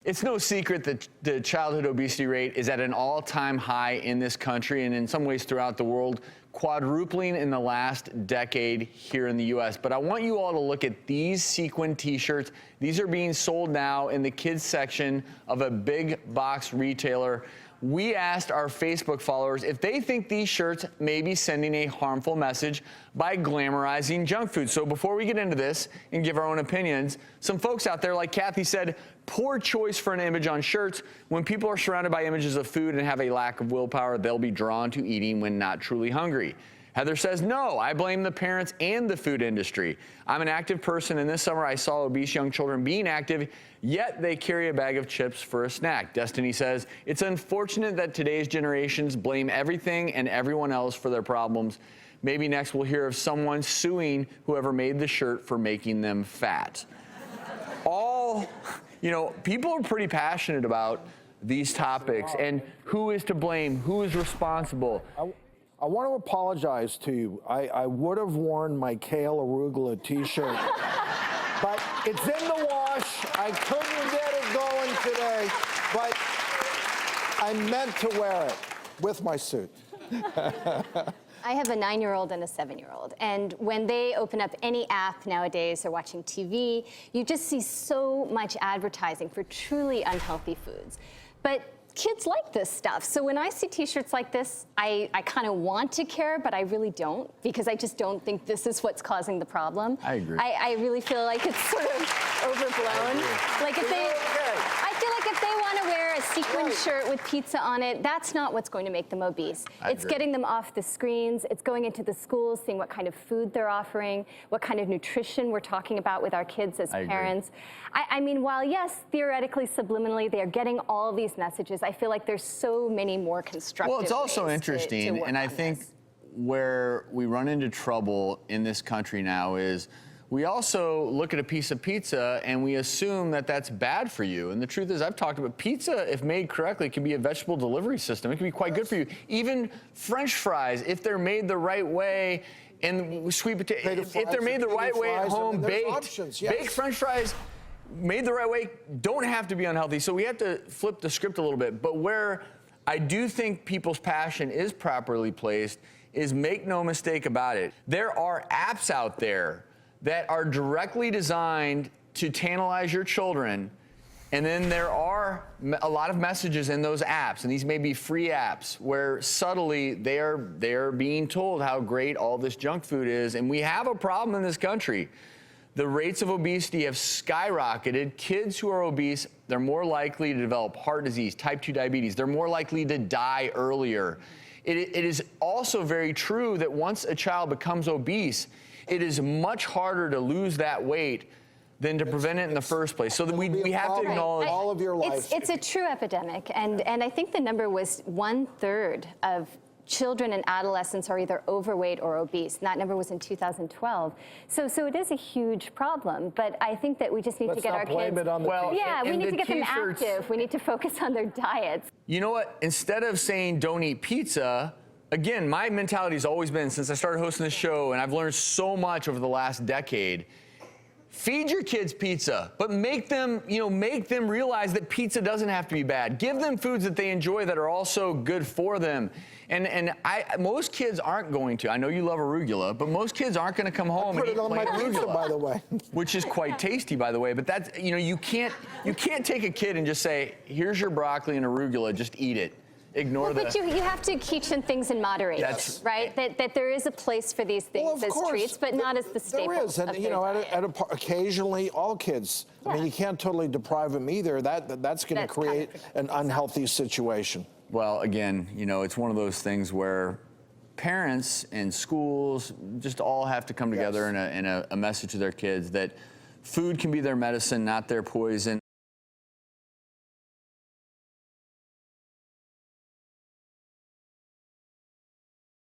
It's no secret that the childhood obesity rate is at an all-time high in this country and in some ways throughout the world, quadrupling in the last decade here in the U.S. But I want you all to look at these sequin t-shirts. These are being sold now in the kids section of a big box retailer. We asked our Facebook followers if they think these shirts may be sending a harmful message by glamorizing junk food. So before we get into this and give our own opinions, some folks out there, like Kathy said, poor choice for an image on shirts. When people are surrounded by images of food and have a lack of willpower, they'll be drawn to eating when not truly hungry. Heather says, no, I blame the parents and the food industry. I'm an active person, and this summer I saw obese young children being active, yet they carry a bag of chips for a snack. Destiny says, it's unfortunate that today's generations blame everything and everyone else for their problems. Maybe next we'll hear of someone suing whoever made the shirt for making them fat. People are pretty passionate about these topics and who is to blame, who is responsible. I want to apologize to you. I would have worn my kale arugula t-shirt, but it's in the wash. I couldn't get it going today, but I meant to wear it with my suit. I have a 9-year-old and a 7-year-old, and when they open up any app nowadays or watching TV, you just see so much advertising for truly unhealthy foods. But kids like this stuff. So when I see t-shirts like this, I kind of want to care, but I really don't, because I just don't think this is what's causing the problem. I agree. I really feel like it's sort of overblown. Like I feel like if they want to wear a sequin shirt with pizza on it, that's not what's going to make them obese. It's getting them off the screens. It's going into the schools, seeing what kind of food they're offering, what kind of nutrition we're talking about with our kids as parents. I mean, while yes, theoretically, subliminally, they are getting all of these messages, I feel like there's so many more constructive Well, it's also ways interesting, to work and I on think this. where we run into trouble in this country now is we also look at a piece of pizza and we assume that that's bad for you. And the truth is, I've talked about pizza, if made correctly, can be a vegetable delivery system. It can be quite good for you. Even French fries, if they're made the right way, and sweet potato, if they're made the right way at home, baked French fries, made the right way, don't have to be unhealthy. So we have to flip the script a little bit. But where I do think people's passion is properly placed is, make no mistake about it, there are apps out there that are directly designed to tantalize your children. And then there are a lot of messages in those apps, and these may be free apps, where subtly they are being told how great all this junk food is. And we have a problem in this country. The rates of obesity have skyrocketed. Kids who are obese, they're more likely to develop heart disease, type 2 diabetes. They're more likely to die earlier. It is also very true that once a child becomes obese, it is much harder to lose that weight than to prevent it in the first place. So that we have to acknowledge all of your life. It's a true epidemic, and I think the number was 1/3 of children and adolescents are either overweight or obese. And that number was in 2012. So it is a huge problem, but I think that we just need to get our kids. Blame it on the we need to get them active. We need to focus on their diets. You know what? Instead of saying don't eat pizza, again, my mentality has always been, since I started hosting this show, and I've learned so much over the last decade, feed your kids pizza, but make them realize that pizza doesn't have to be bad. Give them foods that they enjoy that are also good for them. And most kids aren't going to. I know you love arugula, but most kids aren't going to come home and eat plain arugula, by the way, which is quite tasty, by the way. But that's, you can't take a kid and just say, here's your broccoli and arugula, just eat it. Ignore But you have to teach them things in moderation, right? That there is a place for these things as treats, but not as the staple. There is, and occasionally all kids. Yeah. I mean, you can't totally deprive them either. That's going to create an unhealthy situation. Well, again, it's one of those things where parents and schools just all have to come together in a message to their kids that food can be their medicine, not their poison.